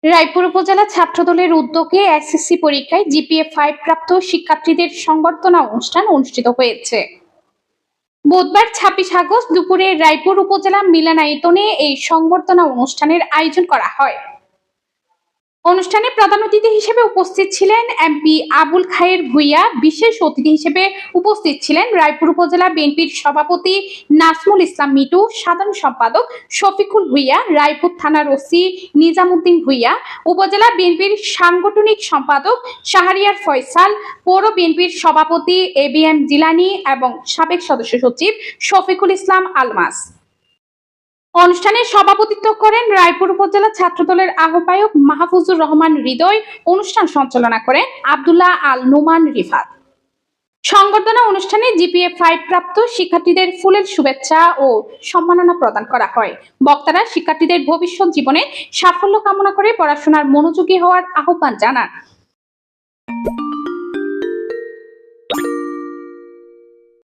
রায়পুর উপজেলা ছাত্রদলের উদ্যোগে এসএসসি পরীক্ষায় জিপিএ-5 প্রাপ্ত শিক্ষার্থীদের সংবর্ধনা অনুষ্ঠান অনুষ্ঠিত হয়েছে। বুধবার ২৬ আগস্ট দুপুরে রায়পুর উপজেলা মিলনায়তনে এই সংবর্ধনা অনুষ্ঠানের আয়োজন করা হয়। অনুষ্ঠানে প্রধান অতিথি হিসেবে উপস্থিত ছিলেন এমপি আবুল খায়ের ভূঁইয়া। বিশেষ অতিথি হিসেবে উপস্থিত ছিলেন রায়পুর উপজেলা বিএনপির সভাপতি নাজমুল ইসলাম মিটু, সাধারণ সম্পাদক শফিকুল ভূঁইয়া, রায়পুর থানার ওসি নিজামুদ্দিন ভূঁইয়া, উপজেলা বিএনপির সাংগঠনিক সম্পাদক শাহরিয়ার ফয়সাল, পৌর বিএনপির সভাপতি এবিএম জিলানী এবং সাবেক সদস্য সচিব শফিকুল ইসলাম আলমাস। অনুষ্ঠানে সভাপতিত্ব করেন রায়পুর উপজেলা ছাত্রদলের আহ্বায়ক মাহফুজুর রহমান হৃদয়। অনুষ্ঠান সঞ্চালনা করেন আব্দুল্লাহ আল নুমান রিফাত। সংবর্ধনা অনুষ্ঠানে জিপিএ-5 প্রাপ্ত শিক্ষার্থীদের ফুলেল শুভেচ্ছা ও সম্মাননা প্রদান করা হয়। বক্তারা শিক্ষার্থীদের ভবিষ্যৎ জীবনে সাফল্য কামনা করে পড়াশোনার মনোযোগী হওয়ার আহ্বান জানান।